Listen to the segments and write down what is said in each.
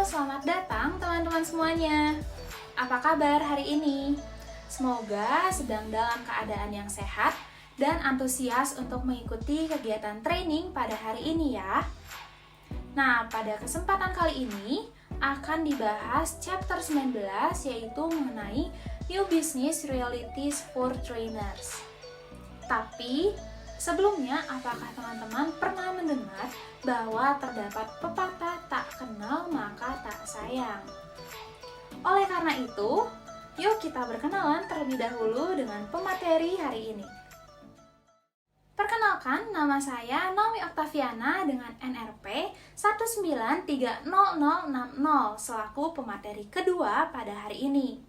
selamat datang teman-teman semuanya. Apa kabar hari ini? Semoga sedang dalam keadaan yang sehat dan antusias untuk mengikuti kegiatan training pada hari ini ya. Nah, pada kesempatan kali ini akan dibahas chapter 19 yaitu mengenai New Business Realities for Trainers. Tapi sebelumnya, apakah teman-teman pernah mendengar bahwa terdapat pepatah tak kenal maka tak sayang? Oleh karena itu, yuk kita berkenalan terlebih dahulu dengan pemateri hari ini. Perkenalkan, nama saya Naomi Oktaviana dengan NRP 1930060 selaku pemateri kedua pada hari ini.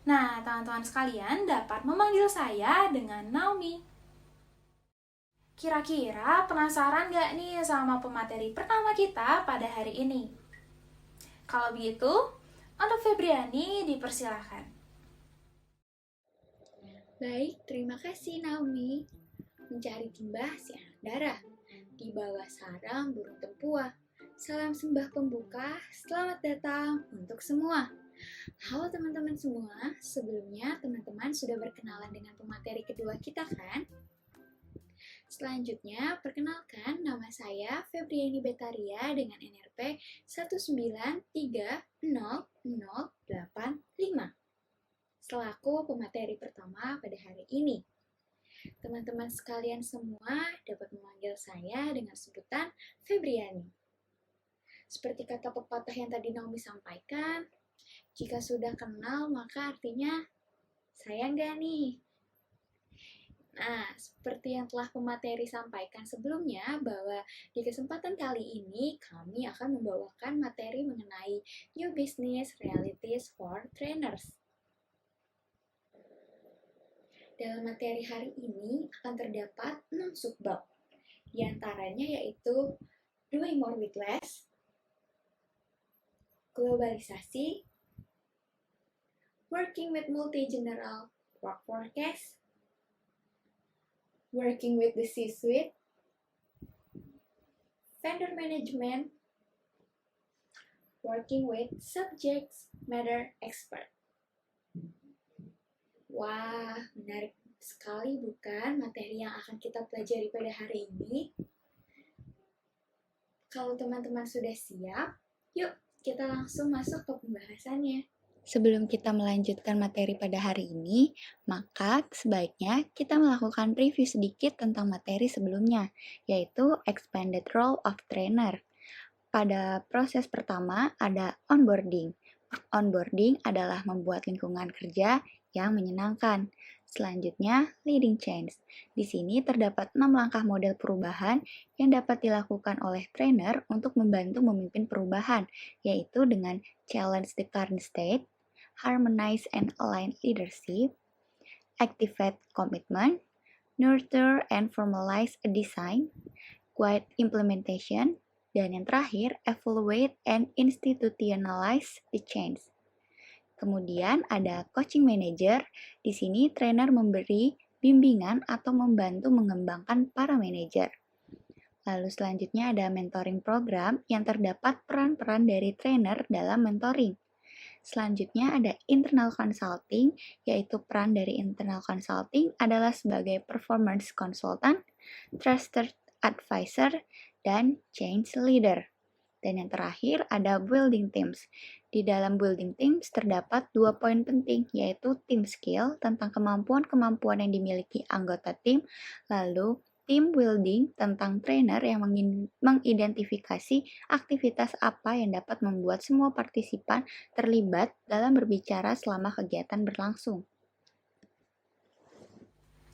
Nah, teman-teman sekalian dapat memanggil saya dengan Naomi. Kira-kira penasaran gak nih sama pemateri pertama kita pada hari ini? Kalau begitu, untuk Febriani dipersilahkan. Baik, terima kasih Naomi. Mencari timbah si anak darah, di bawah sarang burung tempuah. Salam sembah pembuka, selamat datang untuk semua. Halo teman-teman semua, sebelumnya teman-teman sudah berkenalan dengan pemateri kedua kita kan? Selanjutnya, perkenalkan nama saya Febriani Betaria dengan NRP 1930085 selaku pemateri pertama pada hari ini. Teman-teman sekalian semua dapat memanggil saya dengan sebutan Febriani. Seperti kata pepatah yang tadi Naomi sampaikan, jika sudah kenal maka artinya sayang gak nih? Nah, seperti yang telah pemateri sampaikan sebelumnya, bahwa di kesempatan kali ini kami akan membawakan materi mengenai New Business Realities for Trainers. Dalam materi hari ini akan terdapat 6 subbab. Di antaranya yaitu Doing More with Less, Globalisasi, Working with Multi-General Work Forecast, Working with the C-Suite, Vendor Management, Working with Subject Matter Expert. Wah, menarik sekali bukan materi yang akan kita pelajari pada hari ini? Kalau teman-teman sudah siap, yuk kita langsung masuk ke pembahasannya. Sebelum kita melanjutkan materi pada hari ini, maka sebaiknya kita melakukan review sedikit tentang materi sebelumnya, yaitu Expanded Role of Trainer. Pada proses pertama ada onboarding. Onboarding adalah membuat lingkungan kerja yang menyenangkan. Selanjutnya, leading change. Di sini terdapat 6 langkah model perubahan yang dapat dilakukan oleh trainer untuk membantu memimpin perubahan, yaitu dengan challenge the current state, harmonize and align leadership, activate commitment, nurture and formalize a design, guide implementation, dan yang terakhir, evaluate and institutionalize the change. Kemudian ada coaching manager. Di sini trainer memberi bimbingan atau membantu mengembangkan para manajer. Lalu selanjutnya ada mentoring program yang terdapat peran-peran dari trainer dalam mentoring. Selanjutnya ada internal consulting, yaitu peran dari internal consulting adalah sebagai performance consultant, trusted advisor, dan change leader. Dan yang terakhir ada building teams. Di dalam building teams terdapat 2 poin penting, yaitu team skill tentang kemampuan-kemampuan yang dimiliki anggota tim, lalu team building tentang trainer yang mengidentifikasi aktivitas apa yang dapat membuat semua partisipan terlibat dalam berbicara selama kegiatan berlangsung.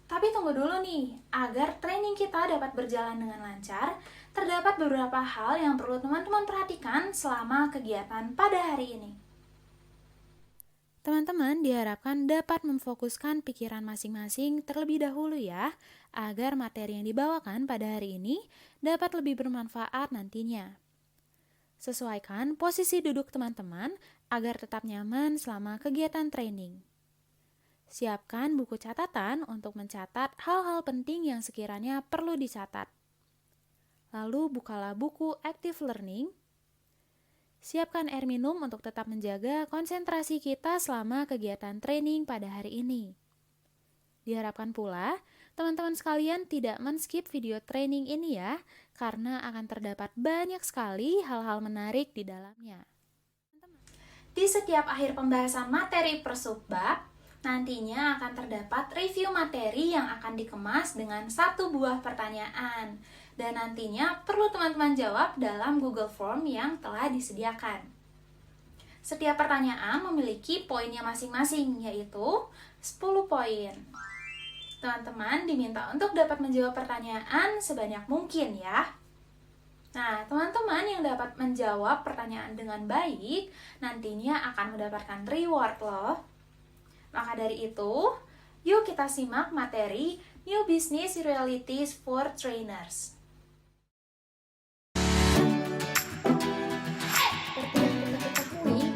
Tapi tunggu dulu nih, agar training kita dapat berjalan dengan lancar, terdapat beberapa hal yang perlu teman-teman perhatikan selama kegiatan pada hari ini. Teman-teman diharapkan dapat memfokuskan pikiran masing-masing terlebih dahulu ya, agar materi yang dibawakan pada hari ini dapat lebih bermanfaat nantinya. Sesuaikan posisi duduk teman-teman agar tetap nyaman selama kegiatan training. Siapkan buku catatan untuk mencatat hal-hal penting yang sekiranya perlu dicatat. Lalu bukalah buku Active Learning. Siapkan air minum untuk tetap menjaga konsentrasi kita selama kegiatan training pada hari ini. Diharapkan pula, teman-teman sekalian tidak men-skip video training ini ya, karena akan terdapat banyak sekali hal-hal menarik di dalamnya. Di setiap akhir pembahasan materi per subbab, nantinya akan terdapat review materi yang akan dikemas dengan 1 buah pertanyaan. Dan nantinya perlu teman-teman jawab dalam Google Form yang telah disediakan. Setiap pertanyaan memiliki poinnya masing-masing, yaitu 10 poin. Teman-teman diminta untuk dapat menjawab pertanyaan sebanyak mungkin ya. Nah, teman-teman yang dapat menjawab pertanyaan dengan baik, nantinya akan mendapatkan reward loh. Maka dari itu, yuk kita simak materi New Business Realities for Trainers.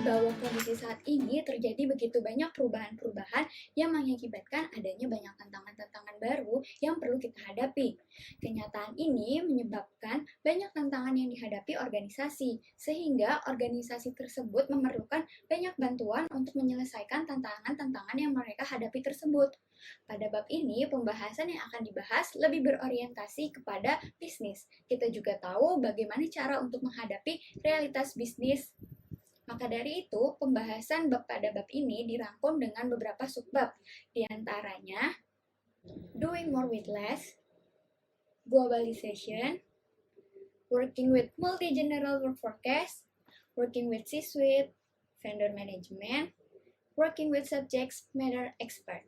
Bahwa kondisi saat ini terjadi begitu banyak perubahan-perubahan yang mengakibatkan adanya banyak tantangan-tantangan baru yang perlu kita hadapi. Kenyataan ini menyebabkan banyak tantangan yang dihadapi organisasi, sehingga organisasi tersebut memerlukan banyak bantuan untuk menyelesaikan tantangan-tantangan yang mereka hadapi tersebut. Pada bab ini, pembahasan yang akan dibahas lebih berorientasi kepada bisnis. Kita juga tahu bagaimana cara untuk menghadapi realitas bisnis. Maka dari itu, pembahasan pada bab ini dirangkum dengan beberapa subbab. Di antaranya, doing more with less, globalization, working with multi-general work forecast, working with C-suite, vendor management, working with subject matter expert.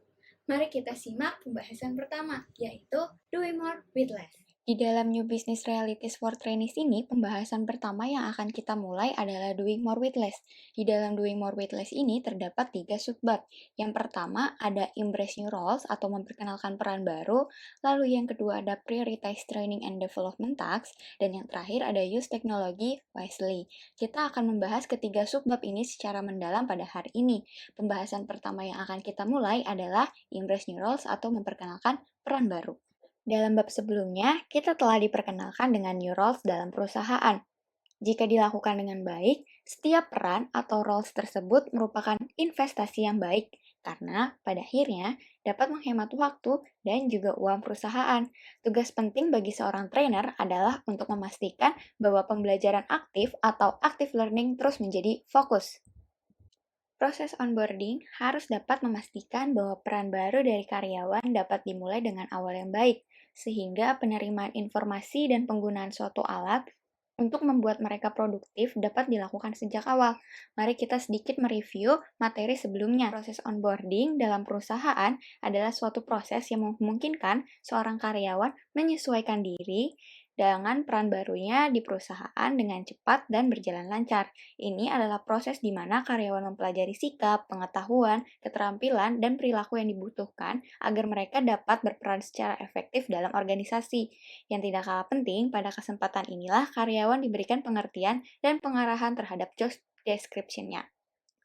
Mari kita simak pembahasan pertama, yaitu doing more with less. Di dalam New Business Realities for Trainees ini, pembahasan pertama yang akan kita mulai adalah Doing More with Less. Di dalam Doing More with Less ini terdapat 3 subbab. Yang pertama ada Embrace New Roles atau memperkenalkan peran baru, lalu yang kedua ada Prioritize Training and Development Tasks, dan yang terakhir ada Use Technology Wisely. Kita akan membahas ketiga subbab ini secara mendalam pada hari ini. Pembahasan pertama yang akan kita mulai adalah Embrace New Roles atau memperkenalkan peran baru. Dalam bab sebelumnya, kita telah diperkenalkan dengan new roles dalam perusahaan. Jika dilakukan dengan baik, setiap peran atau roles tersebut merupakan investasi yang baik, karena pada akhirnya dapat menghemat waktu dan juga uang perusahaan. Tugas penting bagi seorang trainer adalah untuk memastikan bahwa pembelajaran aktif atau active learning terus menjadi fokus. Proses onboarding harus dapat memastikan bahwa peran baru dari karyawan dapat dimulai dengan awal yang baik, sehingga penerimaan informasi dan penggunaan suatu alat untuk membuat mereka produktif dapat dilakukan sejak awal. Mari kita sedikit mereview materi sebelumnya. Proses onboarding dalam perusahaan adalah suatu proses yang memungkinkan seorang karyawan menyesuaikan diri dengan peran barunya di perusahaan dengan cepat dan berjalan lancar. Ini adalah proses di mana karyawan mempelajari sikap, pengetahuan, keterampilan, dan perilaku yang dibutuhkan agar mereka dapat berperan secara efektif dalam organisasi. Yang tidak kalah penting, pada kesempatan inilah karyawan diberikan pengertian dan pengarahan terhadap job description-nya.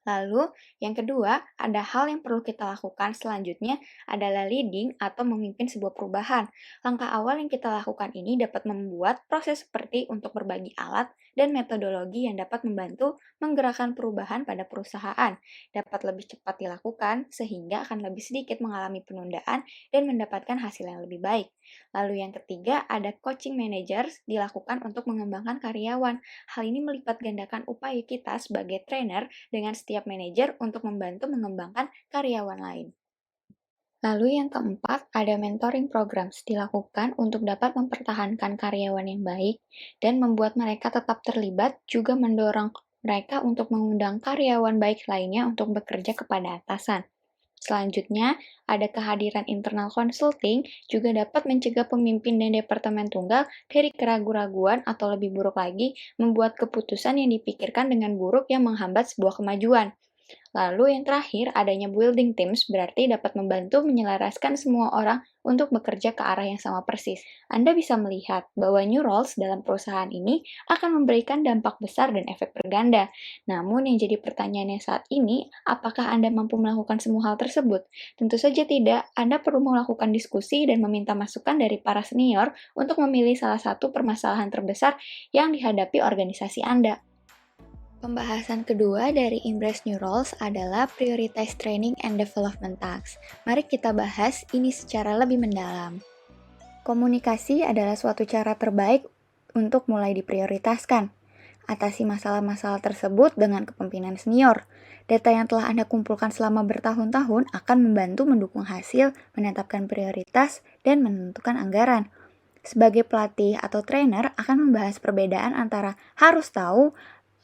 Lalu, yang kedua, ada hal yang perlu kita lakukan selanjutnya adalah leading atau memimpin sebuah perubahan. Langkah awal yang kita lakukan ini dapat membuat proses seperti untuk berbagi alat dan metodologi yang dapat membantu menggerakkan perubahan pada perusahaan. Dapat lebih cepat dilakukan sehingga akan lebih sedikit mengalami penundaan dan mendapatkan hasil yang lebih baik. Lalu yang ketiga, ada coaching managers dilakukan untuk mengembangkan karyawan. Hal ini melipat gandakan upaya kita sebagai trainer dengan setiap manajer untuk membantu mengembangkan karyawan lain. Lalu yang keempat, ada mentoring programs dilakukan untuk dapat mempertahankan karyawan yang baik dan membuat mereka tetap terlibat, juga mendorong mereka untuk mengundang karyawan baik lainnya untuk bekerja kepada atasan. Selanjutnya, ada kehadiran internal consulting juga dapat mencegah pemimpin dan departemen tunggal dari keraguan-raguan atau lebih buruk lagi, membuat keputusan yang dipikirkan dengan buruk yang menghambat sebuah kemajuan. Lalu yang terakhir, adanya building teams berarti dapat membantu menyelaraskan semua orang untuk bekerja ke arah yang sama persis. Anda bisa melihat bahwa new roles dalam perusahaan ini akan memberikan dampak besar dan efek berganda. Namun yang jadi pertanyaannya saat ini, apakah Anda mampu melakukan semua hal tersebut? Tentu saja tidak. Anda perlu melakukan diskusi dan meminta masukan dari para senior untuk memilih salah satu permasalahan terbesar yang dihadapi organisasi Anda. Pembahasan kedua dari Embrace New Roles adalah Prioritize Training and Development Tasks. Mari kita bahas ini secara lebih mendalam. Komunikasi adalah suatu cara terbaik untuk mulai diprioritaskan. Atasi masalah-masalah tersebut dengan kepemimpinan senior. Data yang telah Anda kumpulkan selama bertahun-tahun akan membantu mendukung hasil, menetapkan prioritas, dan menentukan anggaran. Sebagai pelatih atau trainer akan membahas perbedaan antara harus tahu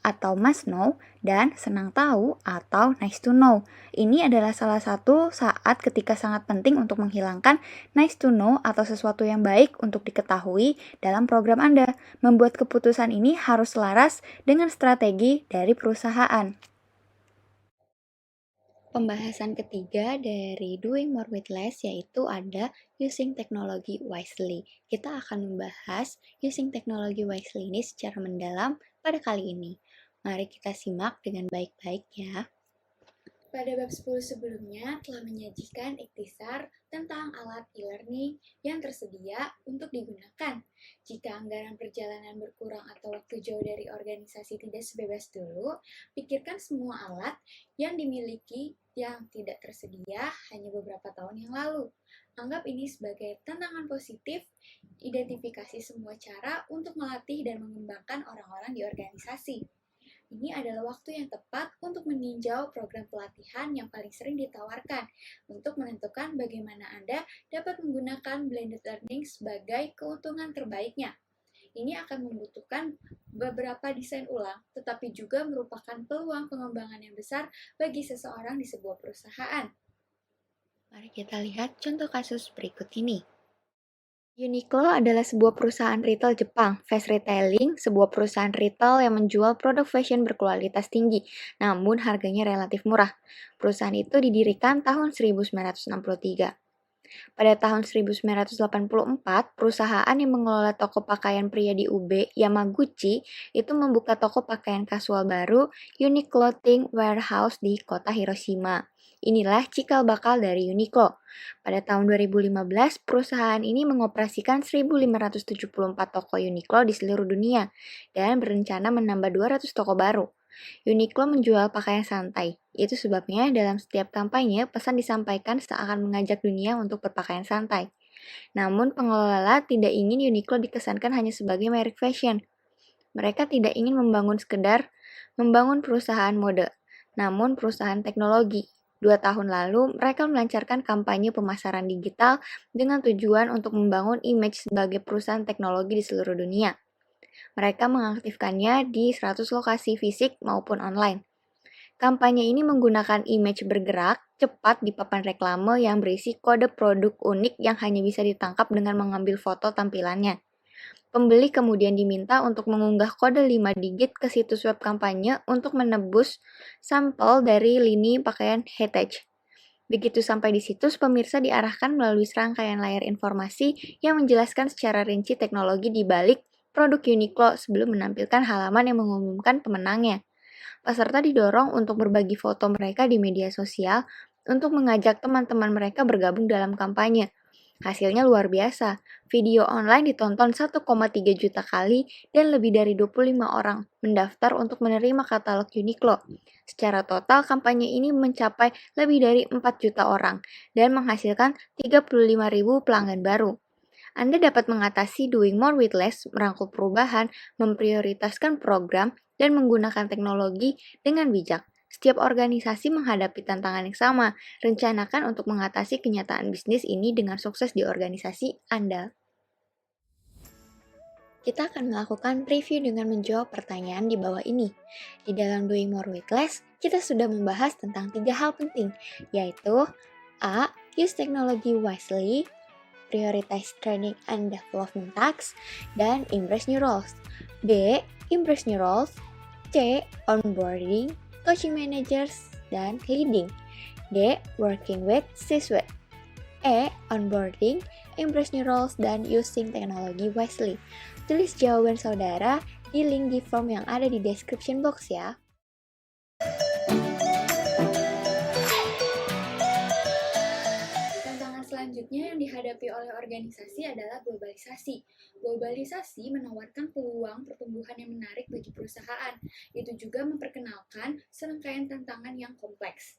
atau must know, dan senang tahu atau nice to know. Ini adalah salah satu saat ketika sangat penting untuk menghilangkan nice to know atau sesuatu yang baik untuk diketahui dalam program Anda. Membuat keputusan ini harus selaras dengan strategi dari perusahaan. Pembahasan ketiga dari Doing More with Less yaitu ada Using Technology Wisely. Kita akan membahas Using Technology Wisely ini secara mendalam pada kali ini. Mari kita simak dengan baik-baik ya. Pada bab 10 sebelumnya telah menyajikan ikhtisar tentang alat e-learning yang tersedia untuk digunakan. Jika anggaran perjalanan berkurang atau waktu jauh dari organisasi tidak sebebas dulu, pikirkan semua alat yang dimiliki yang tidak tersedia hanya beberapa tahun yang lalu. Anggap ini sebagai tantangan positif, identifikasi semua cara untuk melatih dan mengembangkan orang-orang di organisasi. Ini adalah waktu yang tepat untuk meninjau program pelatihan yang paling sering ditawarkan untuk menentukan bagaimana Anda dapat menggunakan blended learning sebagai keuntungan terbaiknya. Ini akan membutuhkan beberapa desain ulang, tetapi juga merupakan peluang pengembangan yang besar bagi seseorang di sebuah perusahaan. Mari kita lihat contoh kasus berikut ini. Uniqlo adalah sebuah perusahaan retail Jepang. Fast Retailing, sebuah perusahaan retail yang menjual produk fashion berkualitas tinggi, namun harganya relatif murah. Perusahaan itu didirikan tahun 1963. Pada tahun 1984, perusahaan yang mengelola toko pakaian pria di Ube, Yamaguchi, itu membuka toko pakaian kasual baru, Unique Clothing Warehouse di kota Hiroshima. Inilah cikal bakal dari Uniqlo. Pada tahun 2015, perusahaan ini mengoperasikan 1.574 toko Uniqlo di seluruh dunia dan berencana menambah 200 toko baru. Uniqlo menjual pakaian santai. Itu sebabnya dalam setiap kampanye, pesan disampaikan seakan mengajak dunia untuk berpakaian santai. Namun pengelola tidak ingin Uniqlo dikesankan hanya sebagai merek fashion. Mereka tidak ingin membangun perusahaan mode, namun perusahaan teknologi. 2 tahun lalu, mereka melancarkan kampanye pemasaran digital dengan tujuan untuk membangun image sebagai perusahaan teknologi di seluruh dunia. Mereka mengaktifkannya di 100 lokasi fisik maupun online. Kampanye ini menggunakan image bergerak cepat di papan reklame yang berisi kode produk unik yang hanya bisa ditangkap dengan mengambil foto tampilannya. Pembeli kemudian diminta untuk mengunggah kode 5 digit ke situs web kampanye untuk menebus sampel dari lini pakaian Heritage. Begitu sampai di situs, pemirsa diarahkan melalui serangkaian layar informasi yang menjelaskan secara rinci teknologi di balik produk Uniqlo sebelum menampilkan halaman yang mengumumkan pemenangnya. Peserta didorong untuk berbagi foto mereka di media sosial untuk mengajak teman-teman mereka bergabung dalam kampanye. Hasilnya luar biasa. Video online ditonton 1,3 juta kali dan lebih dari 25 orang mendaftar untuk menerima katalog Uniqlo. Secara total, kampanye ini mencapai lebih dari 4 juta orang dan menghasilkan 35.000 pelanggan baru. Anda dapat mengatasi Doing More with Less, merangkul perubahan, memprioritaskan program, dan menggunakan teknologi dengan bijak. Setiap organisasi menghadapi tantangan yang sama. Rencanakan untuk mengatasi kenyataan bisnis ini dengan sukses di organisasi Anda. Kita akan melakukan review dengan menjawab pertanyaan di bawah ini. Di dalam Doing More with Less, kita sudah membahas tentang 3 hal penting, yaitu A. Use technology wisely, Prioritize Training and Development Tasks, dan Embrace New Roles. B. Embrace New Roles. C. Onboarding, Coaching Managers, dan Leading. D. Working with C-Suite. E. Onboarding, Embrace New Roles, dan Using Technology Wisely. Tulis jawaban saudara di link di form yang ada di description box ya. Selanjutnya yang dihadapi oleh organisasi adalah globalisasi. Globalisasi menawarkan peluang pertumbuhan yang menarik bagi perusahaan. Itu juga memperkenalkan serangkaian tantangan yang kompleks.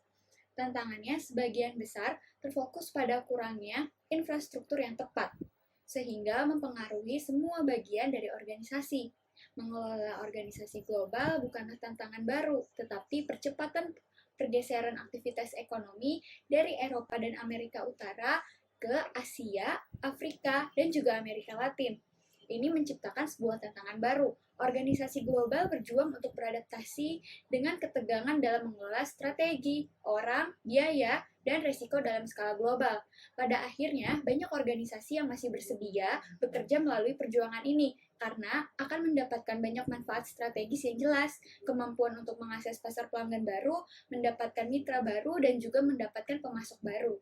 Tantangannya sebagian besar terfokus pada kurangnya infrastruktur yang tepat, sehingga mempengaruhi semua bagian dari organisasi. Mengelola organisasi global bukanlah tantangan baru, tetapi percepatan pergeseran aktivitas ekonomi dari Eropa dan Amerika Utara ke Asia, Afrika, dan juga Amerika Latin. Ini menciptakan sebuah tantangan baru. Organisasi global berjuang untuk beradaptasi dengan ketegangan dalam mengelola strategi, orang, biaya, dan resiko dalam skala global. Pada akhirnya, banyak organisasi yang masih bersedia bekerja melalui perjuangan ini, karena akan mendapatkan banyak manfaat strategis yang jelas, kemampuan untuk mengakses pasar pelanggan baru, mendapatkan mitra baru, dan juga mendapatkan pemasok baru.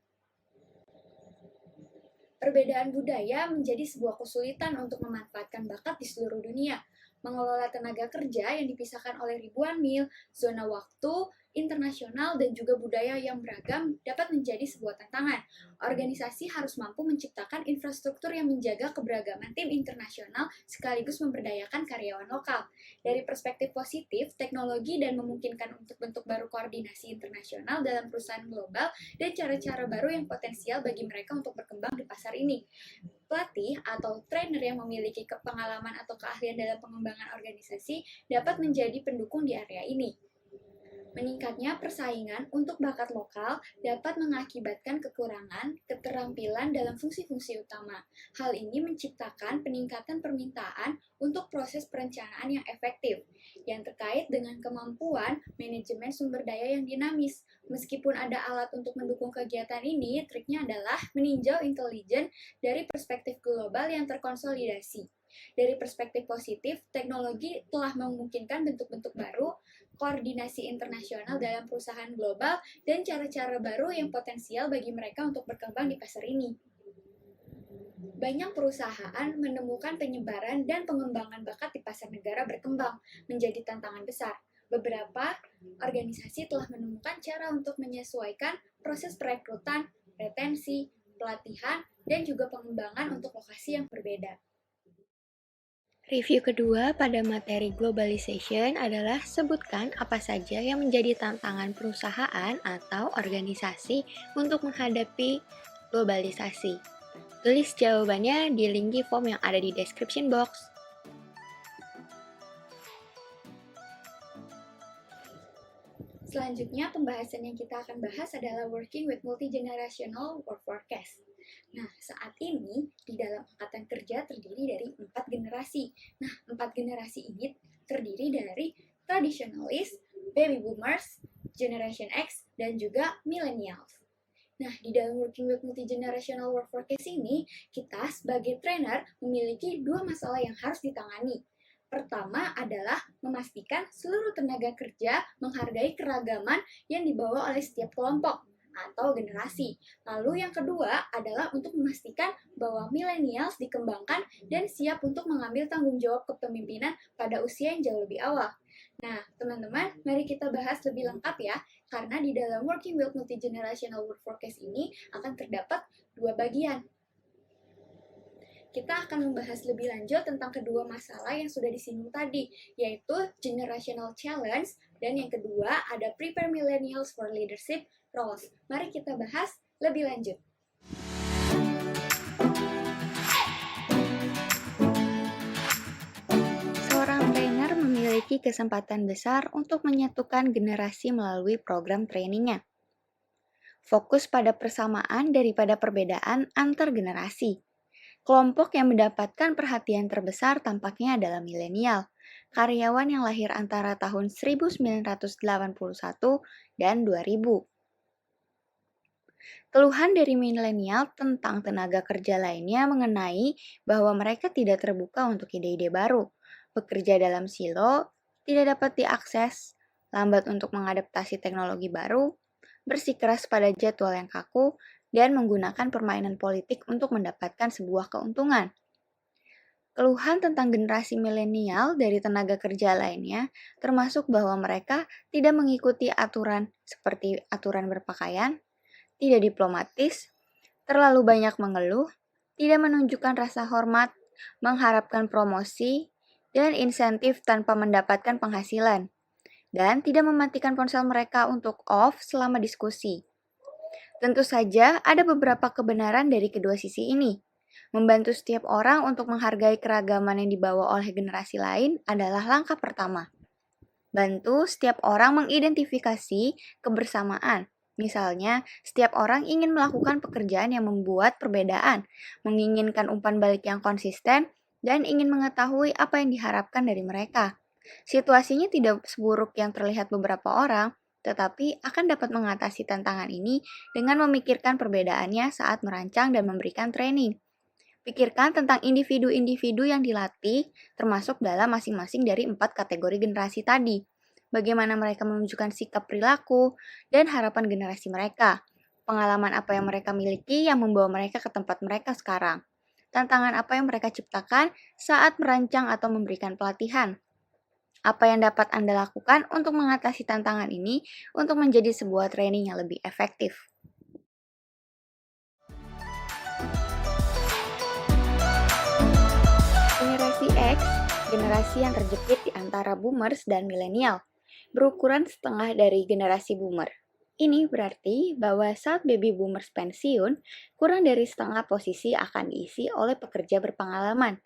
Perbedaan budaya menjadi sebuah kesulitan untuk memanfaatkan bakat di seluruh dunia. Mengelola tenaga kerja yang dipisahkan oleh ribuan mil, zona waktu, internasional, dan juga budaya yang beragam dapat menjadi sebuah tantangan. Organisasi harus mampu menciptakan infrastruktur yang menjaga keberagaman tim internasional sekaligus memberdayakan karyawan lokal. Dari perspektif positif, teknologi dan memungkinkan untuk bentuk baru koordinasi internasional dalam perusahaan global dan cara-cara baru yang potensial bagi mereka untuk berkembang di pasar ini. Pelatih atau trainer yang memiliki pengalaman atau keahlian dalam pengembangan organisasi dapat menjadi pendukung di area ini. Meningkatnya persaingan untuk bakat lokal dapat mengakibatkan kekurangan keterampilan dalam fungsi-fungsi utama. Hal ini menciptakan peningkatan permintaan untuk proses perencanaan yang efektif, yang terkait dengan kemampuan manajemen sumber daya yang dinamis. Meskipun ada alat untuk mendukung kegiatan ini, triknya adalah meninjau intelijen dari perspektif global yang terkonsolidasi. Dari perspektif positif, teknologi telah memungkinkan bentuk-bentuk baru, koordinasi internasional dalam perusahaan global, dan cara-cara baru yang potensial bagi mereka untuk berkembang di pasar ini. Banyak perusahaan menemukan penyebaran dan pengembangan bakat di pasar negara berkembang menjadi tantangan besar. Beberapa organisasi telah menemukan cara untuk menyesuaikan proses perekrutan, retensi, pelatihan, dan juga pengembangan untuk lokasi yang berbeda. Review kedua pada materi globalization adalah sebutkan apa saja yang menjadi tantangan perusahaan atau organisasi untuk menghadapi globalisasi. Tulis jawabannya di link di form yang ada di description box. Selanjutnya, pembahasan yang kita akan bahas adalah working with multi-generational work forecast. Nah, saat ini di dalam angkatan kerja terdiri dari 4 generasi. Nah, 4 generasi ini terdiri dari traditionalist, baby boomers, generation X, dan juga millennials. Nah, di dalam working with multi-generational work forecast ini, kita sebagai trainer memiliki 2 masalah yang harus ditangani. Pertama adalah memastikan seluruh tenaga kerja menghargai keragaman yang dibawa oleh setiap kelompok atau generasi. Lalu yang kedua adalah untuk memastikan bahwa millennials dikembangkan dan siap untuk mengambil tanggung jawab kepemimpinan pada usia yang jauh lebih awal. Nah, teman-teman, mari kita bahas lebih lengkap ya, karena di dalam Working with Multi-Generational Work Forecast ini akan terdapat 2 bagian. Kita akan membahas lebih lanjut tentang kedua masalah yang sudah disinggung tadi, yaitu Generational Challenge, dan yang kedua ada Prepare Millennials for Leadership Roles. Mari kita bahas lebih lanjut. Seorang trainer memiliki kesempatan besar untuk menyatukan generasi melalui program trainingnya. Fokus pada persamaan daripada perbedaan antar generasi. Kelompok yang mendapatkan perhatian terbesar tampaknya adalah milenial, karyawan yang lahir antara tahun 1981 dan 2000. Keluhan dari milenial tentang tenaga kerja lainnya mengenai bahwa mereka tidak terbuka untuk ide-ide baru, bekerja dalam silo, tidak dapat diakses, lambat untuk mengadaptasi teknologi baru, bersikeras pada jadwal yang kaku, dan menggunakan permainan politik untuk mendapatkan sebuah keuntungan. Keluhan tentang generasi milenial dari tenaga kerja lainnya termasuk bahwa mereka tidak mengikuti aturan seperti aturan berpakaian, tidak diplomatis, terlalu banyak mengeluh, tidak menunjukkan rasa hormat, mengharapkan promosi, dan insentif tanpa mendapatkan penghasilan, dan tidak mematikan ponsel mereka untuk off selama diskusi. Tentu saja ada beberapa kebenaran dari kedua sisi ini. Membantu setiap orang untuk menghargai keragaman yang dibawa oleh generasi lain adalah langkah pertama. Bantu setiap orang mengidentifikasi kebersamaan. Misalnya, setiap orang ingin melakukan pekerjaan yang membuat perbedaan, menginginkan umpan balik yang konsisten, dan ingin mengetahui apa yang diharapkan dari mereka. Situasinya tidak seburuk yang terlihat beberapa orang, tetapi akan dapat mengatasi tantangan ini dengan memikirkan perbedaannya saat merancang dan memberikan training. Pikirkan tentang individu-individu yang dilatih, termasuk dalam masing-masing dari 4 kategori generasi tadi. Bagaimana mereka menunjukkan sikap perilaku dan harapan generasi mereka. Pengalaman apa yang mereka miliki yang membawa mereka ke tempat mereka sekarang. Tantangan apa yang mereka ciptakan saat merancang atau memberikan pelatihan. Apa yang dapat Anda lakukan untuk mengatasi tantangan ini untuk menjadi sebuah training yang lebih efektif. Generasi X, generasi yang terjepit di antara boomers dan milenial, berukuran setengah dari generasi boomer. Ini berarti bahwa saat baby boomers pensiun, kurang dari setengah posisi akan diisi oleh pekerja berpengalaman.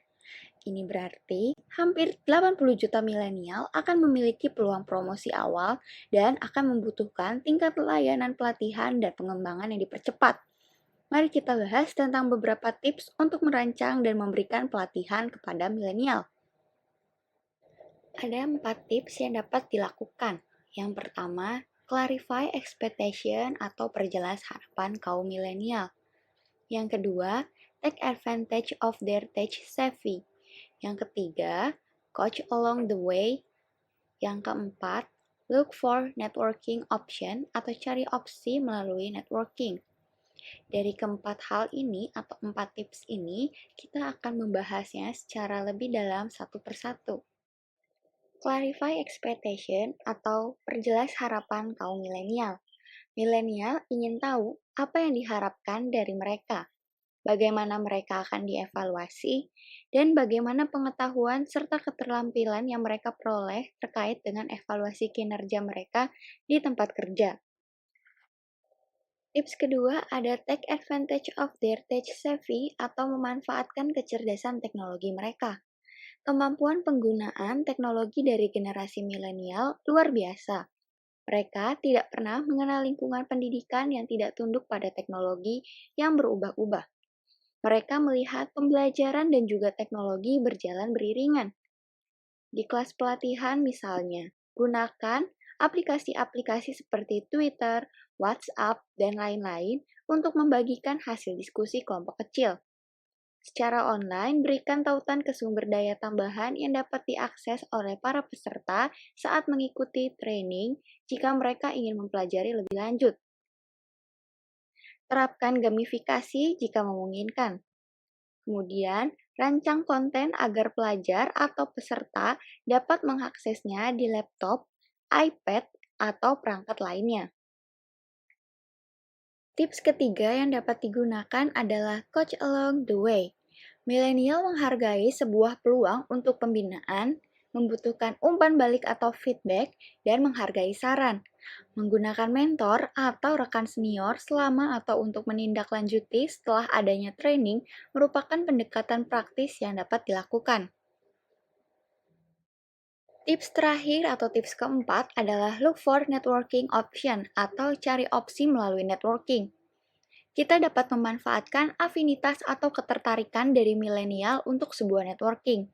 Ini berarti hampir 80 juta milenial akan memiliki peluang promosi awal dan akan membutuhkan tingkat layanan pelatihan dan pengembangan yang dipercepat. Mari kita bahas tentang beberapa tips untuk merancang dan memberikan pelatihan kepada milenial. Ada 4 tips yang dapat dilakukan. Yang pertama, clarify expectation atau perjelas harapan kaum milenial. Yang kedua, take advantage of their tech savvy. Yang ketiga, coach along the way. Yang keempat, look for networking option atau cari opsi melalui networking. Dari keempat hal ini atau 4 tips ini, kita akan membahasnya secara lebih dalam satu persatu. Clarify expectation atau perjelas harapan kaum milenial. Milenial ingin tahu apa yang diharapkan dari mereka, bagaimana mereka akan dievaluasi, dan bagaimana pengetahuan serta keterampilan yang mereka peroleh terkait dengan evaluasi kinerja mereka di tempat kerja. Tips kedua ada take advantage of their tech savvy atau memanfaatkan kecerdasan teknologi mereka. Kemampuan penggunaan teknologi dari generasi milenial luar biasa. Mereka tidak pernah mengenal lingkungan pendidikan yang tidak tunduk pada teknologi yang berubah-ubah. Mereka melihat pembelajaran dan juga teknologi berjalan beriringan. Di kelas pelatihan misalnya, gunakan aplikasi-aplikasi seperti Twitter, WhatsApp, dan lain-lain untuk membagikan hasil diskusi kelompok kecil. Secara online, berikan tautan ke sumber daya tambahan yang dapat diakses oleh para peserta saat mengikuti training jika mereka ingin mempelajari lebih lanjut. Terapkan gamifikasi jika memungkinkan. Kemudian, rancang konten agar pelajar atau peserta dapat mengaksesnya di laptop, iPad, atau perangkat lainnya. Tips ketiga yang dapat digunakan adalah coach along the way. Milenial menghargai sebuah peluang untuk pembinaan, membutuhkan umpan balik atau feedback, dan menghargai saran. Menggunakan mentor atau rekan senior selama atau untuk menindaklanjuti setelah adanya training merupakan pendekatan praktis yang dapat dilakukan. Tips terakhir atau tips keempat adalah look for networking option atau cari opsi melalui networking. Kita dapat memanfaatkan afinitas atau ketertarikan dari milenial untuk sebuah networking.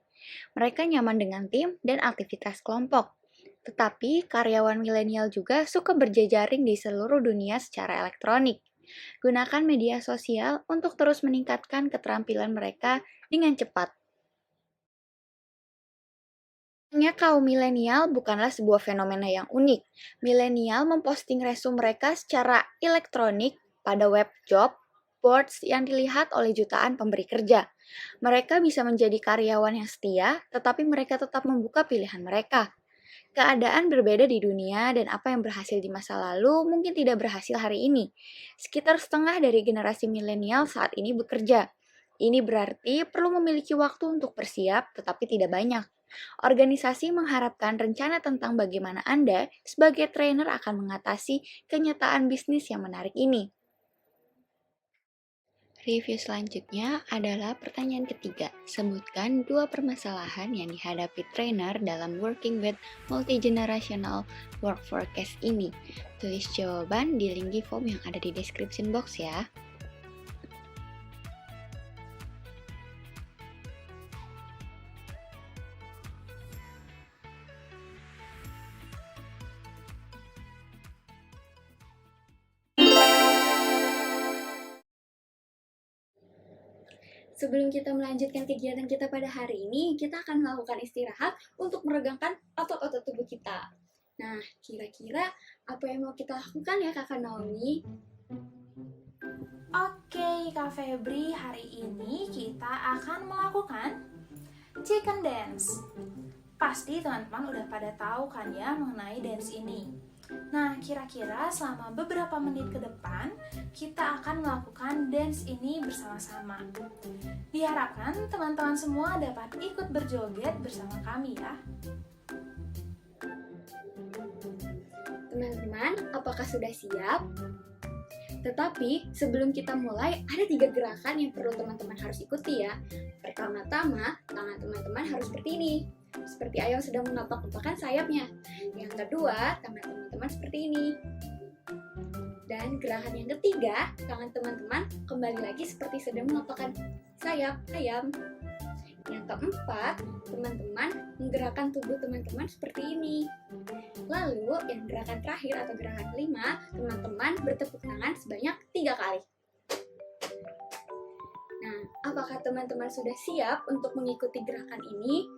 Mereka nyaman dengan tim dan aktivitas kelompok. Tetapi karyawan milenial juga suka berjejaring di seluruh dunia secara elektronik. Gunakan media sosial untuk terus meningkatkan keterampilan mereka dengan cepat. Kaum milenial bukanlah sebuah fenomena yang unik. Milenial memposting resume mereka secara elektronik pada web job boards yang dilihat oleh jutaan pemberi kerja. Mereka bisa menjadi karyawan yang setia, tetapi mereka tetap membuka pilihan mereka. Keadaan berbeda di dunia dan apa yang berhasil di masa lalu mungkin tidak berhasil hari ini. Sekitar setengah dari generasi milenial saat ini bekerja. Ini berarti perlu memiliki waktu untuk bersiap, tetapi tidak banyak. Organisasi mengharapkan rencana tentang bagaimana Anda sebagai trainer akan mengatasi kenyataan bisnis yang menarik ini. Review selanjutnya adalah pertanyaan ketiga. Sebutkan 2 permasalahan yang dihadapi trainer dalam working with multi-generational work forecast ini. Tulis jawaban di link di form yang ada di description box ya. Sebelum kita melanjutkan kegiatan kita pada hari ini, kita akan melakukan istirahat untuk meregangkan otot-otot tubuh kita. Nah, kira-kira apa yang mau kita lakukan ya Kakak Naomi? Oke, Kak Febri, hari ini kita akan melakukan chicken dance. Pasti teman-teman udah pada tahu kan ya mengenai dance ini. Nah, kira-kira selama beberapa menit ke depan, kita akan melakukan dance ini bersama-sama. Diharapkan teman-teman semua dapat ikut berjoget bersama kami ya. Teman-teman, apakah sudah siap? Tetapi sebelum kita mulai, ada 3 gerakan yang perlu teman-teman harus ikuti ya. Pertama-tama, tangan teman-teman harus seperti ini. Seperti ayam sedang mengepak-ngepakkan sayapnya. Yang kedua, tangan teman-teman seperti ini. Dan gerakan yang ketiga, tangan teman-teman kembali lagi seperti sedang mengepakkan sayap ayam. Yang keempat, teman-teman menggerakkan tubuh teman-teman seperti ini. Lalu, yang gerakan terakhir atau gerakan kelima, teman-teman bertepuk tangan sebanyak 3 kali. Nah, apakah teman-teman sudah siap untuk mengikuti gerakan ini?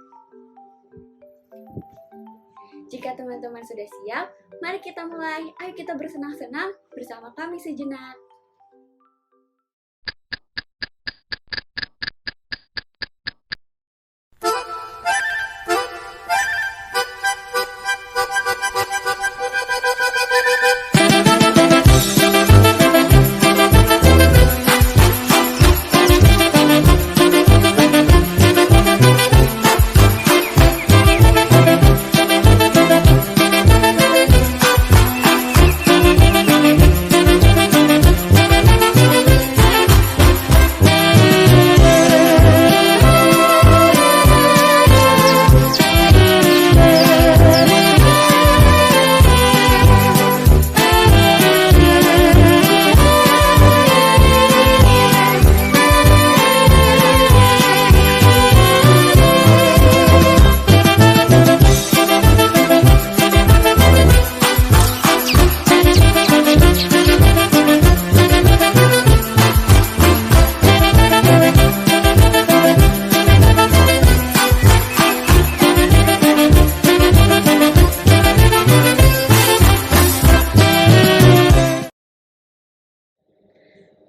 Jika teman-teman sudah siap, mari kita mulai. Ayo kita bersenang-senang bersama kami sejenak.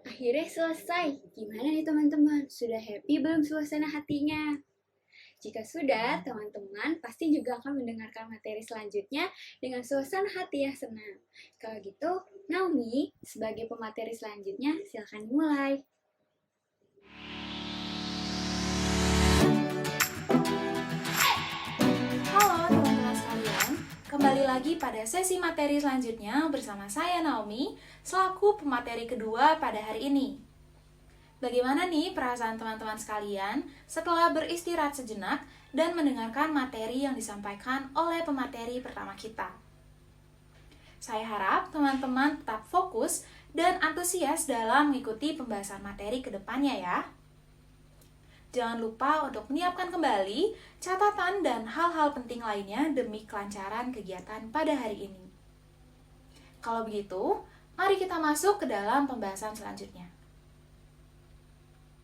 Akhirnya selesai. Gimana nih teman-teman? Sudah happy belum suasana hatinya? Jika sudah, teman-teman pasti juga akan mendengarkan materi selanjutnya dengan suasana hati yang senang. Kalau gitu, Naomi, sebagai pemateri selanjutnya, silakan mulai. Halo teman-teman sekalian, kembali lagi pada sesi materi selanjutnya bersama saya Naomi, selaku pemateri kedua pada hari ini. Bagaimana nih perasaan teman-teman sekalian setelah beristirahat sejenak dan mendengarkan materi yang disampaikan oleh pemateri pertama kita? Saya harap teman-teman tetap fokus dan antusias dalam mengikuti pembahasan materi ke depannya ya. Jangan lupa untuk menyiapkan kembali catatan dan hal-hal penting lainnya demi kelancaran kegiatan pada hari ini. Kalau begitu, mari kita masuk ke dalam pembahasan selanjutnya.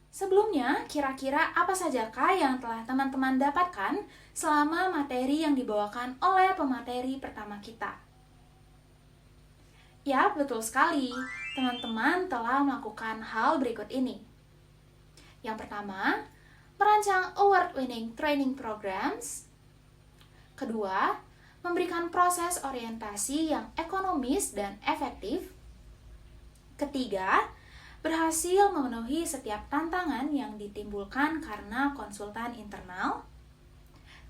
Sebelumnya, kira-kira apa sajakah yang telah teman-teman dapatkan selama materi yang dibawakan oleh pemateri pertama kita? Ya, betul sekali. Teman-teman telah melakukan hal berikut ini. Yang pertama, merancang award-winning training programs. Kedua, memberikan proses orientasi yang ekonomis dan efektif. Ketiga, berhasil memenuhi setiap tantangan yang ditimbulkan karena konsultan internal.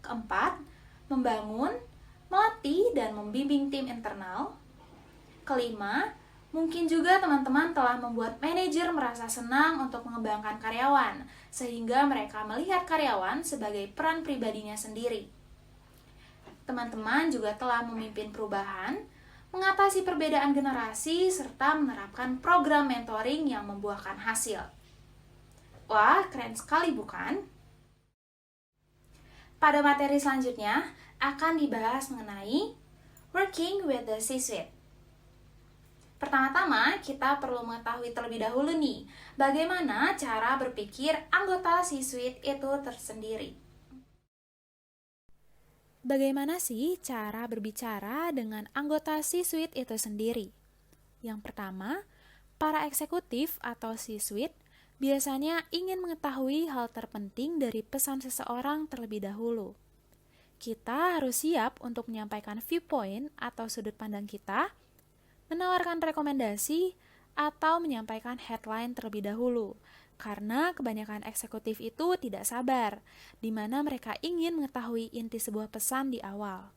Keempat, membangun, melatih, dan membimbing tim internal. Kelima, mungkin juga teman-teman telah membuat manajer merasa senang untuk mengembangkan karyawan, sehingga mereka melihat karyawan sebagai peran pribadinya sendiri. Teman-teman juga telah memimpin perubahan, mengatasi perbedaan generasi, serta menerapkan program mentoring yang membuahkan hasil. Wah, keren sekali bukan? Pada materi selanjutnya akan dibahas mengenai Working with the C-Suite. Pertama-tama, kita perlu mengetahui terlebih dahulu nih, bagaimana cara berpikir anggota C-Suite itu tersendiri. Bagaimana sih cara berbicara dengan anggota C-Suite itu sendiri? Yang pertama, para eksekutif atau C-Suite biasanya ingin mengetahui hal terpenting dari pesan seseorang terlebih dahulu. Kita harus siap untuk menyampaikan viewpoint atau sudut pandang kita, menawarkan rekomendasi, atau menyampaikan headline terlebih dahulu. Karena kebanyakan eksekutif itu tidak sabar, di mana mereka ingin mengetahui inti sebuah pesan di awal.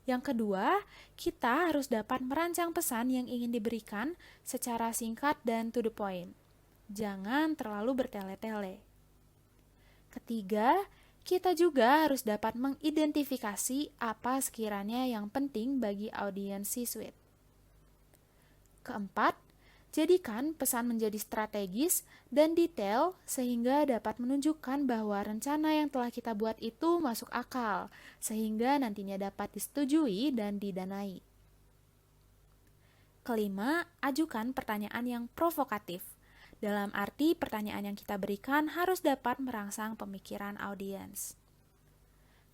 Yang kedua, kita harus dapat merancang pesan yang ingin diberikan secara singkat dan to the point. Jangan terlalu bertele-tele. Ketiga, kita juga harus dapat mengidentifikasi apa sekiranya yang penting bagi audiens C-Suite. Keempat, jadikan pesan menjadi strategis dan detail sehingga dapat menunjukkan bahwa rencana yang telah kita buat itu masuk akal, sehingga nantinya dapat disetujui dan didanai. Kelima, ajukan pertanyaan yang provokatif. Dalam arti pertanyaan yang kita berikan harus dapat merangsang pemikiran audiens.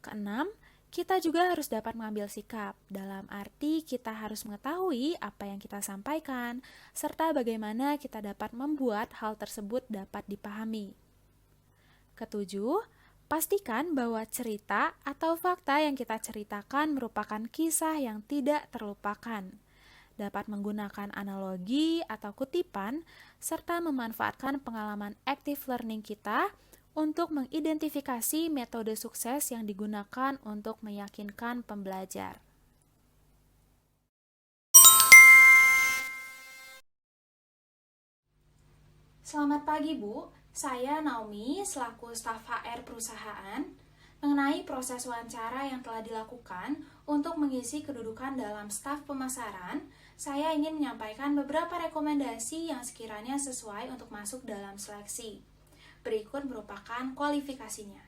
Keenam, kita juga harus dapat mengambil sikap, dalam arti kita harus mengetahui apa yang kita sampaikan, serta bagaimana kita dapat membuat hal tersebut dapat dipahami. Ketujuh, pastikan bahwa cerita atau fakta yang kita ceritakan merupakan kisah yang tidak terlupakan. Dapat menggunakan analogi atau kutipan, serta memanfaatkan pengalaman active learning kita untuk mengidentifikasi metode sukses yang digunakan untuk meyakinkan pembelajar. Selamat pagi Bu, saya Naomi selaku staf HR perusahaan. Mengenai proses wawancara yang telah dilakukan untuk mengisi kedudukan dalam staf pemasaran, saya ingin menyampaikan beberapa rekomendasi yang sekiranya sesuai untuk masuk dalam seleksi. Berikut merupakan kualifikasinya.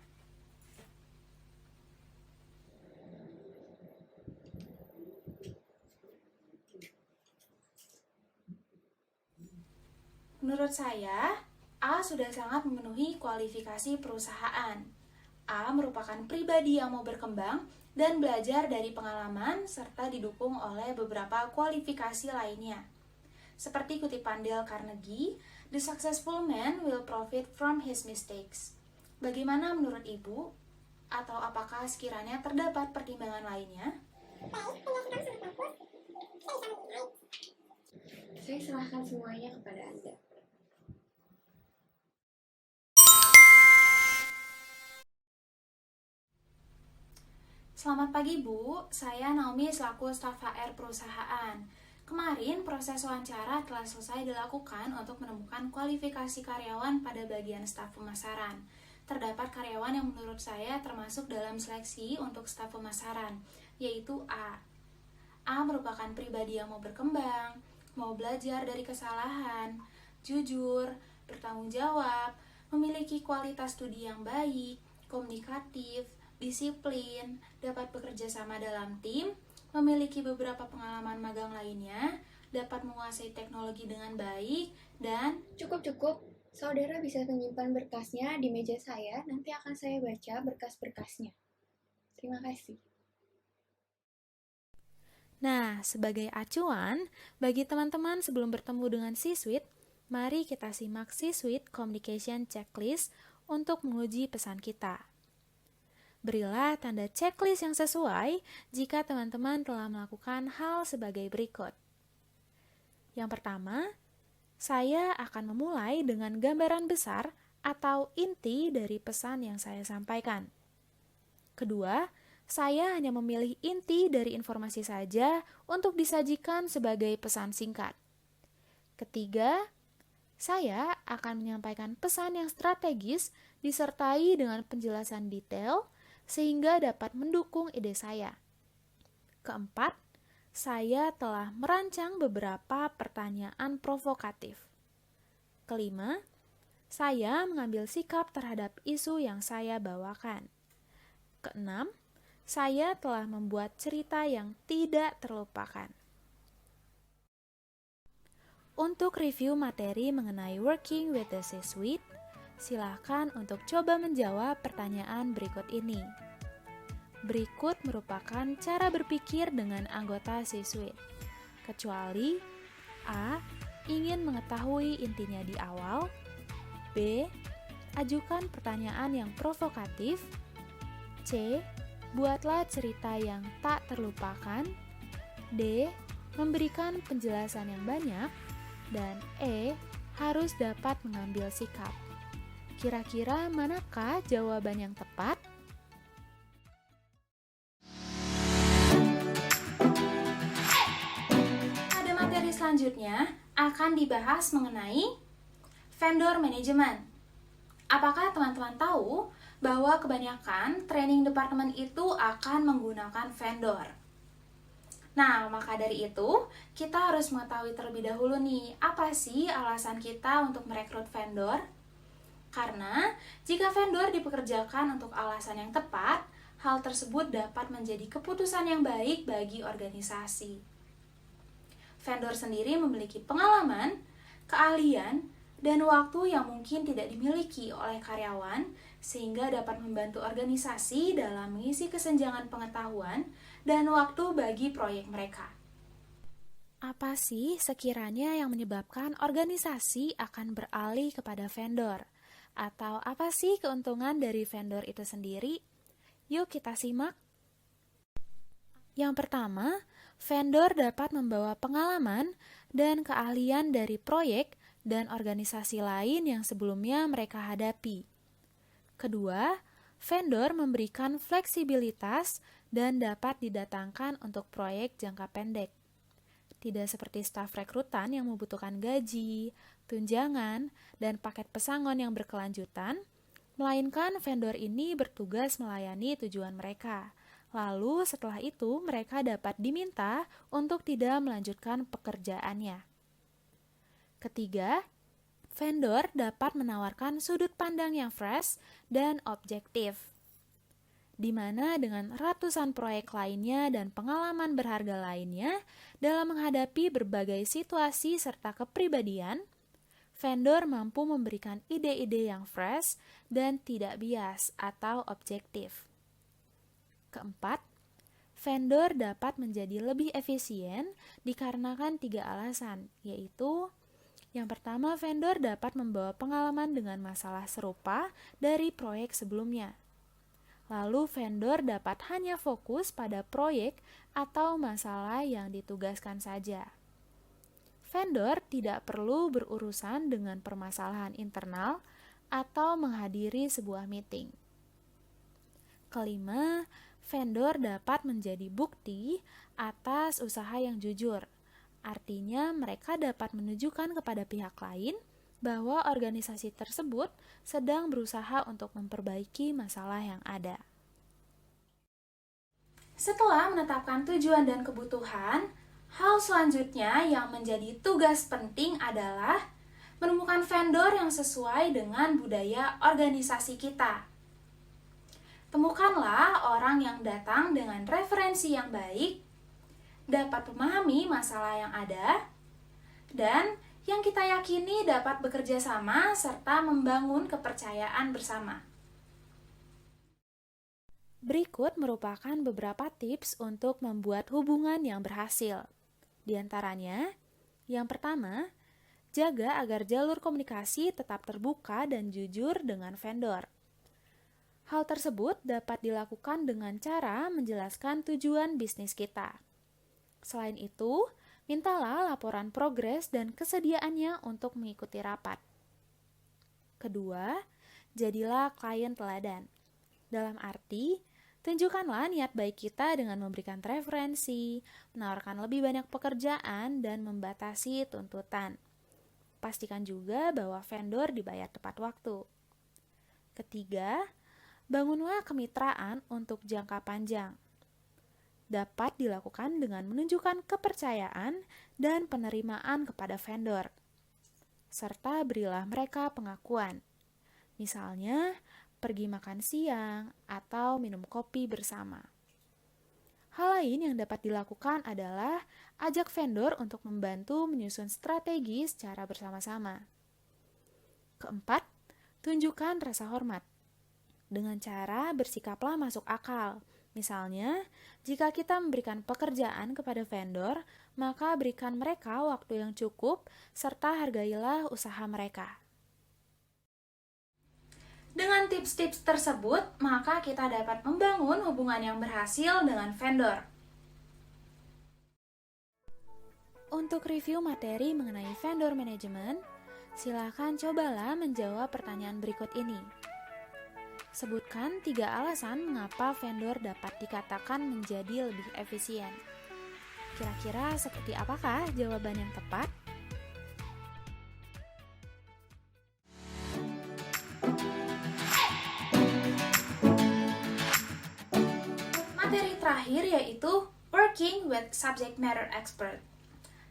Menurut saya, A sudah sangat memenuhi kualifikasi perusahaan. A merupakan pribadi yang mau berkembang dan belajar dari pengalaman serta didukung oleh beberapa kualifikasi lainnya. Seperti kutipan Dale Carnegie, "The successful man will profit from his mistakes." Bagaimana menurut Ibu? Atau apakah sekiranya terdapat pertimbangan lainnya? Saya serahkan semuanya kepada Anda. Selamat pagi Bu, saya Naomi selaku staf HR perusahaan. Kemarin proses wawancara telah selesai dilakukan untuk menemukan kualifikasi karyawan pada bagian staf pemasaran. Terdapat karyawan yang menurut saya termasuk dalam seleksi untuk staf pemasaran, yaitu A. A merupakan pribadi yang mau berkembang, mau belajar dari kesalahan, jujur, bertanggung jawab, memiliki kualitas studi yang baik, komunikatif, disiplin, dapat bekerja sama dalam tim, memiliki beberapa pengalaman magang lainnya, dapat menguasai teknologi dengan baik, dan Cukup. Saudara bisa menyimpan berkasnya di meja saya, nanti akan saya baca berkas-berkasnya. Terima kasih. Nah, sebagai acuan, bagi teman-teman sebelum bertemu dengan C-Suite, mari kita simak C-Suite Communication Checklist untuk menguji pesan kita. Berilah tanda checklist yang sesuai jika teman-teman telah melakukan hal sebagai berikut. Yang pertama, saya akan memulai dengan gambaran besar atau inti dari pesan yang saya sampaikan. Kedua, saya hanya memilih inti dari informasi saja untuk disajikan sebagai pesan singkat. Ketiga, saya akan menyampaikan pesan yang strategis disertai dengan penjelasan detail sehingga dapat mendukung ide saya. Keempat, saya telah merancang beberapa pertanyaan provokatif. Kelima, saya mengambil sikap terhadap isu yang saya bawakan. Keenam, saya telah membuat cerita yang tidak terlupakan. Untuk review materi mengenai Working with the C-Suite, silakan untuk coba menjawab pertanyaan berikut ini. Berikut merupakan cara berpikir dengan anggota C-Suite. Kecuali A. Ingin mengetahui intinya di awal, B. Ajukan pertanyaan yang provokatif, C. Buatlah cerita yang tak terlupakan, D. Memberikan penjelasan yang banyak, dan E. Harus dapat mengambil sikap. Kira-kira manakah jawaban yang tepat? Pada materi selanjutnya akan dibahas mengenai vendor management. Apakah teman-teman tahu bahwa kebanyakan training departemen itu akan menggunakan vendor? Nah, maka dari itu, kita harus mengetahui terlebih dahulu nih, apa sih alasan kita untuk merekrut vendor? Karena jika vendor dipekerjakan untuk alasan yang tepat, hal tersebut dapat menjadi keputusan yang baik bagi organisasi. Vendor sendiri memiliki pengalaman, keahlian, dan waktu yang mungkin tidak dimiliki oleh karyawan, sehingga dapat membantu organisasi dalam mengisi kesenjangan pengetahuan dan waktu bagi proyek mereka. Apa sih sekiranya yang menyebabkan organisasi akan beralih kepada vendor? Atau apa sih keuntungan dari vendor itu sendiri? Yuk kita simak. Yang pertama, vendor dapat membawa pengalaman dan keahlian dari proyek dan organisasi lain yang sebelumnya mereka hadapi. Kedua, vendor memberikan fleksibilitas dan dapat didatangkan untuk proyek jangka pendek. Tidak seperti staf rekrutan yang membutuhkan gaji, tunjangan, dan paket pesangon yang berkelanjutan, melainkan vendor ini bertugas melayani tujuan mereka. Lalu setelah itu mereka dapat diminta untuk tidak melanjutkan pekerjaannya. Ketiga, vendor dapat menawarkan sudut pandang yang fresh dan objektif, di mana dengan ratusan proyek lainnya dan pengalaman berharga lainnya dalam menghadapi berbagai situasi serta kepribadian, vendor mampu memberikan ide-ide yang fresh dan tidak bias atau objektif. Keempat, vendor dapat menjadi lebih efisien dikarenakan 3 alasan, yaitu yang pertama, vendor dapat membawa pengalaman dengan masalah serupa dari proyek sebelumnya. Lalu vendor dapat hanya fokus pada proyek atau masalah yang ditugaskan saja. Vendor tidak perlu berurusan dengan permasalahan internal atau menghadiri sebuah meeting. Kelima, vendor dapat menjadi bukti atas usaha yang jujur. Artinya mereka dapat menunjukkan kepada pihak lain bahwa organisasi tersebut sedang berusaha untuk memperbaiki masalah yang ada. Setelah menetapkan tujuan dan kebutuhan, hal selanjutnya yang menjadi tugas penting adalah menemukan vendor yang sesuai dengan budaya organisasi kita. Temukanlah orang yang datang dengan referensi yang baik, dapat memahami masalah yang ada, dan yang kita yakini dapat bekerja sama serta membangun kepercayaan bersama. Berikut merupakan beberapa tips untuk membuat hubungan yang berhasil. Di antaranya, yang pertama, jaga agar jalur komunikasi tetap terbuka dan jujur dengan vendor. Hal tersebut dapat dilakukan dengan cara menjelaskan tujuan bisnis kita. Selain itu, mintalah laporan progres dan kesediaannya untuk mengikuti rapat. Kedua, jadilah klien teladan. Dalam arti, tunjukkanlah niat baik kita dengan memberikan referensi, menawarkan lebih banyak pekerjaan, dan membatasi tuntutan. Pastikan juga bahwa vendor dibayar tepat waktu. Ketiga, bangunlah kemitraan untuk jangka panjang. Dapat dilakukan dengan menunjukkan kepercayaan dan penerimaan kepada vendor, serta berilah mereka pengakuan. Misalnya, pergi makan siang atau minum kopi bersama. Hal lain yang dapat dilakukan adalah ajak vendor untuk membantu menyusun strategi secara bersama-sama. Keempat, tunjukkan rasa hormat. Dengan cara bersikaplah masuk akal. Misalnya, jika kita memberikan pekerjaan kepada vendor, maka berikan mereka waktu yang cukup serta hargailah usaha mereka. Dengan tips-tips tersebut, maka kita dapat membangun hubungan yang berhasil dengan vendor. Untuk review materi mengenai vendor management, silakan cobalah menjawab pertanyaan berikut ini. Sebutkan 3 alasan mengapa vendor dapat dikatakan menjadi lebih efisien. Kira-kira seperti apakah jawaban yang tepat? Materi terakhir yaitu Working with Subject Matter Expert.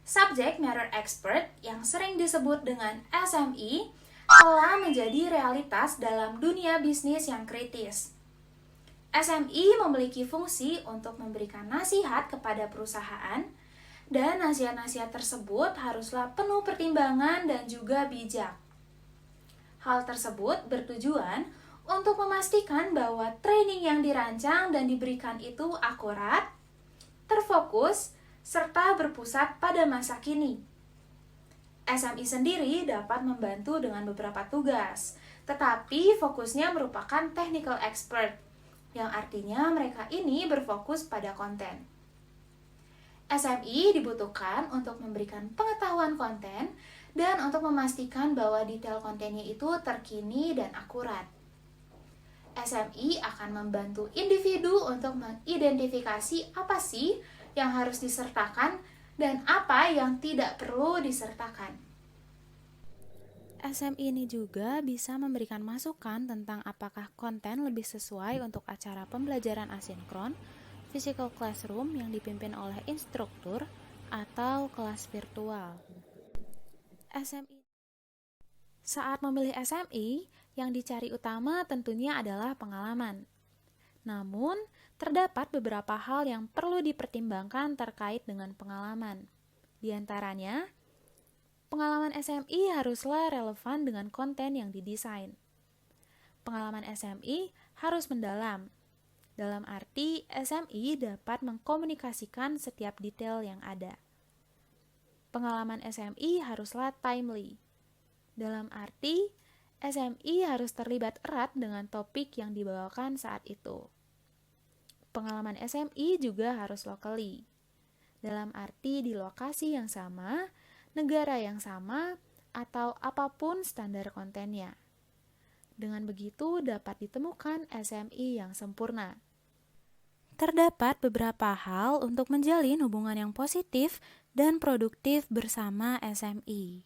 Subject Matter Expert yang sering disebut dengan SME telah menjadi realitas dalam dunia bisnis yang kritis. SME memiliki fungsi untuk memberikan nasihat kepada perusahaan, dan nasihat-nasihat tersebut haruslah penuh pertimbangan dan juga bijak. Hal tersebut bertujuan untuk memastikan bahwa training yang dirancang dan diberikan itu akurat, terfokus, serta berpusat pada masa kini. SME sendiri dapat membantu dengan beberapa tugas, tetapi fokusnya merupakan technical expert, yang artinya mereka ini berfokus pada konten. SME dibutuhkan untuk memberikan pengetahuan konten dan untuk memastikan bahwa detail kontennya itu terkini dan akurat. SME akan membantu individu untuk mengidentifikasi apa sih yang harus disertakan dan apa yang tidak perlu disertakan. SME ini juga bisa memberikan masukan tentang apakah konten lebih sesuai untuk acara pembelajaran asinkron, physical classroom yang dipimpin oleh instruktur, atau kelas virtual. SME. Saat memilih SME, yang dicari utama tentunya adalah pengalaman. Namun, terdapat beberapa hal yang perlu dipertimbangkan terkait dengan pengalaman. Di antaranya, pengalaman SME haruslah relevan dengan konten yang didesain. Pengalaman SME harus mendalam. Dalam arti, SME dapat mengkomunikasikan setiap detail yang ada. Pengalaman SME haruslah timely. Dalam arti, SME harus terlibat erat dengan topik yang dibawakan saat itu. Pengalaman SME juga harus locally. Dalam arti di lokasi yang sama, negara yang sama, atau apapun standar kontennya. Dengan begitu dapat ditemukan SME yang sempurna. Terdapat beberapa hal untuk menjalin hubungan yang positif dan produktif bersama SME.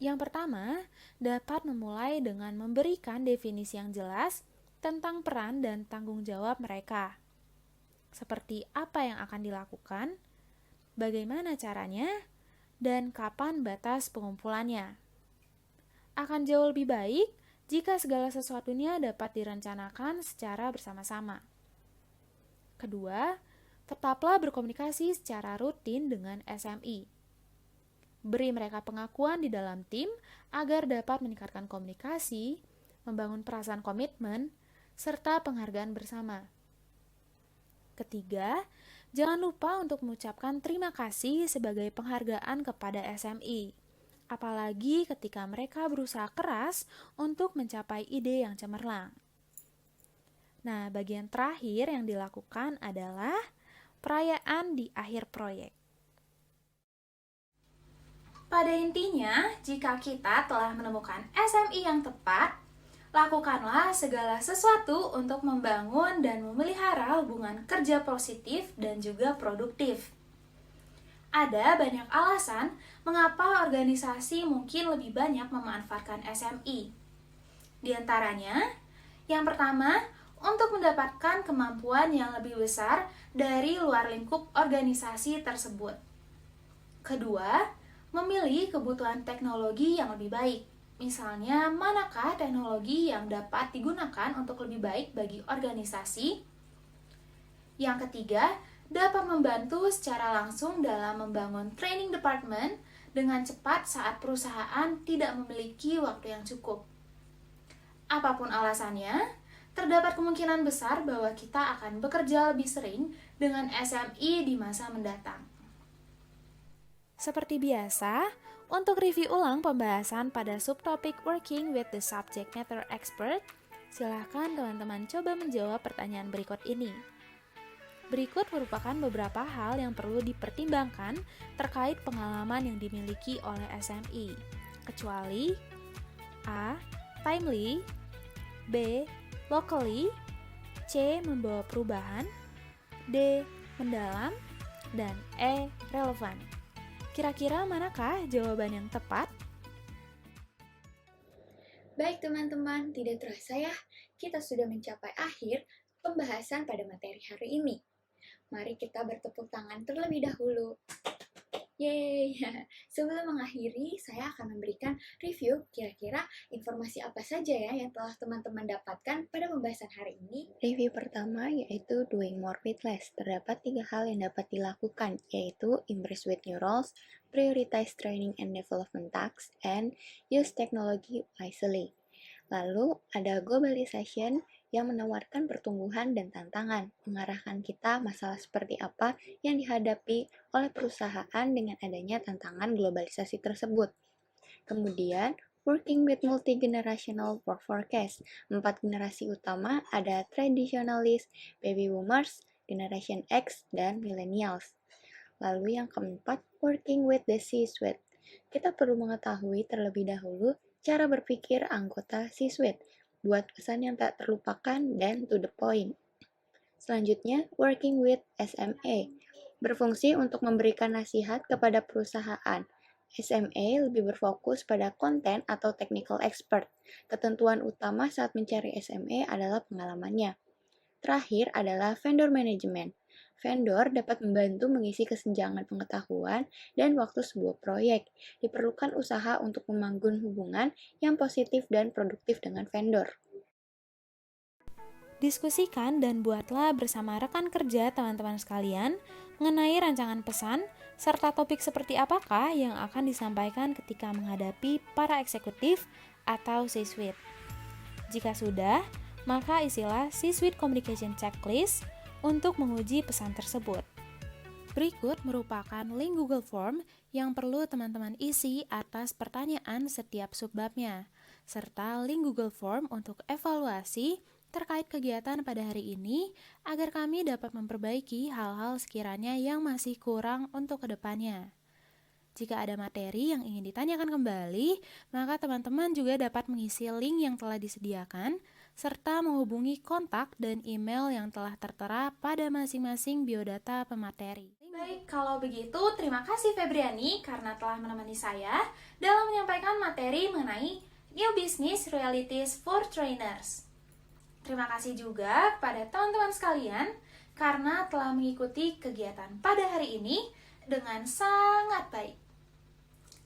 Yang pertama, dapat memulai dengan memberikan definisi yang jelas tentang peran dan tanggung jawab mereka. Seperti apa yang akan dilakukan, bagaimana caranya, dan kapan batas pengumpulannya. Akan jauh lebih baik jika segala sesuatunya dapat direncanakan secara bersama-sama. Kedua, tetaplah berkomunikasi secara rutin dengan SME. Beri mereka pengakuan di dalam tim agar dapat meningkatkan komunikasi, membangun perasaan komitmen, serta penghargaan bersama. Ketiga, jangan lupa untuk mengucapkan terima kasih sebagai penghargaan kepada SME. apalagi ketika mereka berusaha keras untuk mencapai ide yang cemerlang. Nah, bagian terakhir yang dilakukan adalah perayaan di akhir proyek. Pada intinya, jika kita telah menemukan SMI yang tepat, lakukanlah segala sesuatu untuk membangun dan memelihara hubungan kerja positif dan juga produktif. Ada banyak alasan mengapa organisasi mungkin lebih banyak memanfaatkan SMI. Di antaranya, yang pertama, untuk mendapatkan kemampuan yang lebih besar dari luar lingkup organisasi tersebut. Kedua, memilih kebutuhan teknologi yang lebih baik. Misalnya, manakah teknologi yang dapat digunakan untuk lebih baik bagi organisasi? Yang ketiga, dapat membantu secara langsung dalam membangun training department dengan cepat saat perusahaan tidak memiliki waktu yang cukup. Apapun alasannya, terdapat kemungkinan besar bahwa kita akan bekerja lebih sering dengan SMI di masa mendatang. Seperti biasa, untuk review ulang pembahasan pada subtopik Working with the Subject Matter Expert, silakan teman-teman coba menjawab pertanyaan berikut ini. Berikut merupakan beberapa hal yang perlu dipertimbangkan terkait pengalaman yang dimiliki oleh SMI, kecuali A. Timely, B. Locally, C. Membawa perubahan, D. Mendalam, dan E. Relevan. Kira-kira manakah jawaban yang tepat? Baik teman-teman, tidak terasa ya, kita sudah mencapai akhir pembahasan pada materi hari ini. Mari kita bertepuk tangan terlebih dahulu. Yeay! Sebelum mengakhiri, saya akan memberikan review kira-kira informasi apa saja ya yang telah teman-teman dapatkan pada pembahasan hari ini. Review pertama yaitu doing more with less. Terdapat 3 hal yang dapat dilakukan, yaitu embrace with new roles, prioritize training and development tasks, and use technology wisely. Lalu ada globalization yang menawarkan pertumbuhan dan tantangan, mengarahkan kita masalah seperti apa yang dihadapi oleh perusahaan dengan adanya tantangan globalisasi tersebut. Kemudian, working with multi-generational work forecast. 4 generasi utama ada traditionalist, baby boomers, generation X, dan millennials. Lalu yang keempat, working with the C-suite. Kita perlu mengetahui terlebih dahulu cara berpikir anggota C-suite, buat pesan yang tak terlupakan dan to the point. Selanjutnya, working with SMA, berfungsi untuk memberikan nasihat kepada perusahaan. SMA lebih berfokus pada konten atau technical expert. Ketentuan utama saat mencari SMA adalah pengalamannya. Terakhir adalah vendor management. Vendor dapat membantu mengisi kesenjangan pengetahuan dan waktu sebuah proyek. Diperlukan usaha untuk membangun hubungan yang positif dan produktif dengan vendor. Diskusikan dan buatlah bersama rekan kerja teman-teman sekalian mengenai rancangan pesan serta topik seperti apakah yang akan disampaikan ketika menghadapi para eksekutif atau C-suite. Jika sudah, maka isilah C-suite communication checklist untuk menguji pesan tersebut. Berikut merupakan link Google Form yang perlu teman-teman isi atas pertanyaan setiap subbabnya, serta link Google Form untuk evaluasi terkait kegiatan pada hari ini agar kami dapat memperbaiki hal-hal sekiranya yang masih kurang untuk kedepannya. Jika ada materi yang ingin ditanyakan kembali, maka teman-teman juga dapat mengisi link yang telah disediakan, serta menghubungi kontak dan email yang telah tertera pada masing-masing biodata pemateri. Baik, kalau begitu terima kasih Febriani karena telah menemani saya dalam menyampaikan materi mengenai New Business Realities for Trainers. Terima kasih juga kepada teman-teman sekalian karena telah mengikuti kegiatan pada hari ini dengan sangat baik.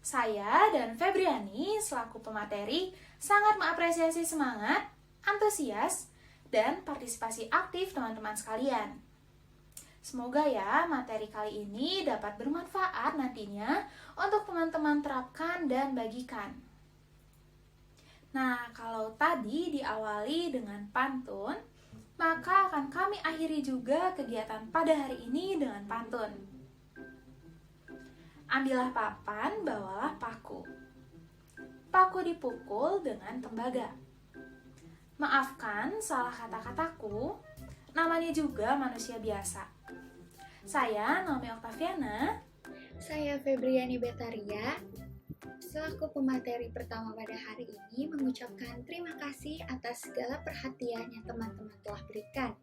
Saya dan Febriani selaku pemateri sangat mengapresiasi semangat, antusias, dan partisipasi aktif teman-teman sekalian. Semoga ya materi kali ini dapat bermanfaat nantinya untuk teman-teman terapkan dan bagikan. Nah, kalau tadi diawali dengan pantun, maka akan kami akhiri juga kegiatan pada hari ini dengan pantun. Ambillah papan, bawalah paku. paku dipukul dengan tembaga. Maafkan salah kata-kataku, namanya juga manusia biasa. Saya Naomi Oktaviana. Saya Febriani Betaria. Selaku pemateri pertama pada hari ini mengucapkan terima kasih atas segala perhatian yang teman-teman telah berikan.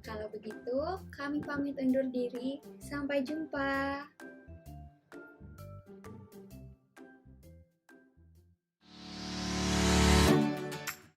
Kalau begitu, kami pamit undur diri. Sampai jumpa.